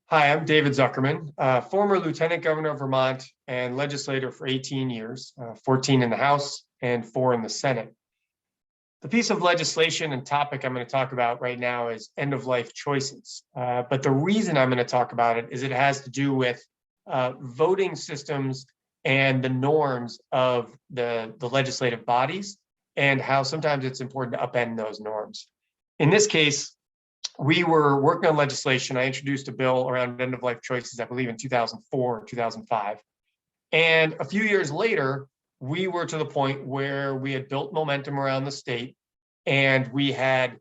Hi, I'm David Zuckerman, former Lieutenant Governor of Vermont and legislator for 18 years, 14 in the House and 4 in the Senate. The piece of legislation and topic I'm going to talk about right now is end-of-life choices. But the reason I'm going to talk about it is it has to do with voting systems and the norms of the legislative bodies and how sometimes it's important to upend those norms. In this case, we were working on legislation. I introduced a bill around end-of-life choices, I believe in 2004 or 2005. And a few years later, we were to the point where we had built momentum around the state and we had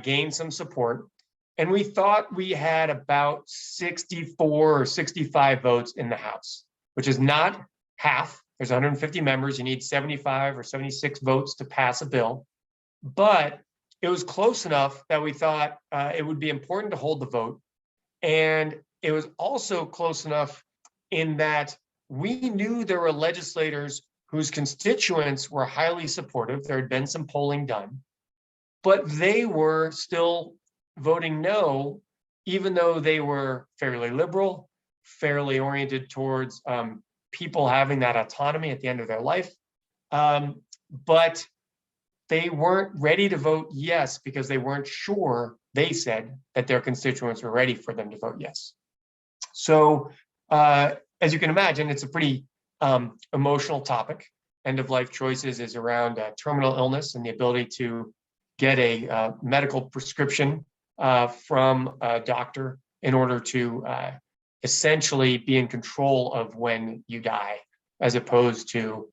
gained some support. And we thought we had about 64 or 65 votes in the House, which is not half. There's 150 members. You need 75 or 76 votes to pass a bill. But it was close enough that we thought it would be important to hold the vote. And it was also close enough in that we knew there were legislators whose constituents were highly supportive. There had been some polling done, but they were still voting no, even though they were fairly liberal, fairly oriented towards people having that autonomy at the end of their life. But they weren't ready to vote yes because they weren't sure, they said, that their constituents were ready for them to vote yes. So as you can imagine, it's a pretty emotional topic. End-of-life choices is around terminal illness and the ability to get a medical prescription from a doctor in order to essentially be in control of when you die, as opposed to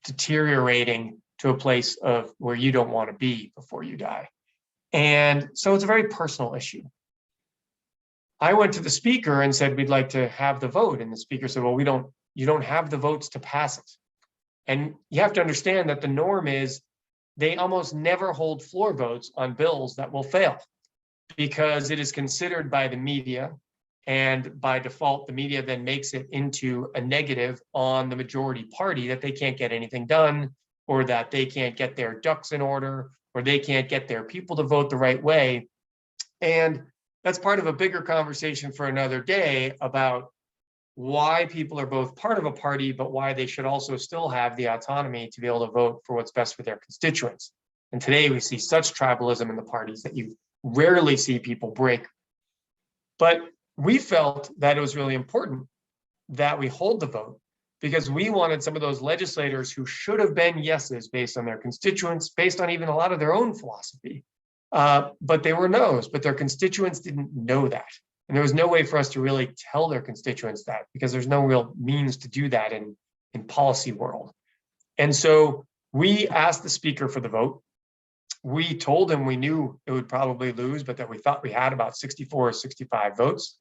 deteriorating to a place of where you don't want to be before you die. And so it's a very personal issue. I went to the speaker and said, we'd like to have the vote. And the speaker said, well, you don't have the votes to pass it. And you have to understand that the norm is they almost never hold floor votes on bills that will fail because it is considered by the media. And by default, the media then makes it into a negative on the majority party that they can't get anything done, or that they can't get their ducks in order, or they can't get their people to vote the right way. And that's part of a bigger conversation for another day about why people are both part of a party, but why they should also still have the autonomy to be able to vote for what's best for their constituents. And today we see such tribalism in the parties that you rarely see people break. But we felt that it was really important that we hold the vote because we wanted some of those legislators who should have been yeses based on their constituents, based on even a lot of their own philosophy, but they were no's, but their constituents didn't know that. And there was no way for us to really tell their constituents that because there's no real means to do that in policy world. And so we asked the speaker for the vote. We told him we knew it would probably lose, but that we thought we had about 64 or 65 votes.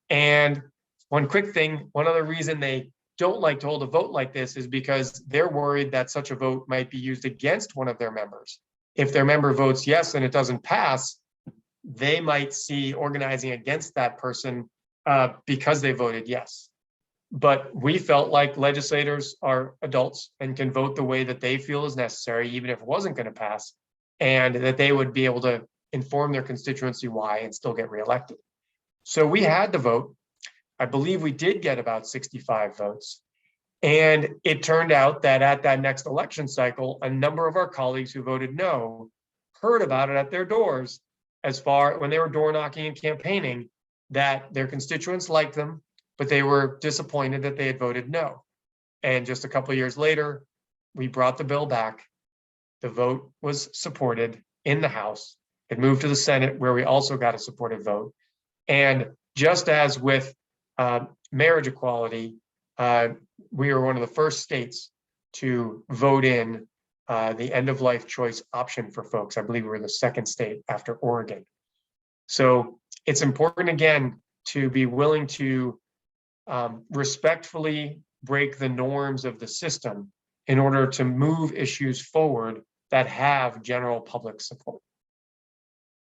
And one quick thing, one other reason they don't like to hold a vote like this is because they're worried that such a vote might be used against one of their members. If their member votes yes and it doesn't pass, they might see organizing against that person because they voted yes. But we felt like legislators are adults and can vote the way that they feel is necessary, even if it wasn't going to pass, and that they would be able to inform their constituency why and still get reelected. So we had the vote. I believe we did get about 65 votes. And it turned out that at that next election cycle, a number of our colleagues who voted no heard about it at their doors as far when they were door knocking and campaigning, that their constituents liked them, but they were disappointed that they had voted no. And just a couple of years later, we brought the bill back. The vote was supported in the House. It moved to the Senate, where we also got a supported vote. And just as with marriage equality, we were one of the first states to vote in the end-of-life choice option for folks. I believe we were the second state after Oregon. So it's important, again, to be willing to respectfully break the norms of the system in order to move issues forward that have general public support.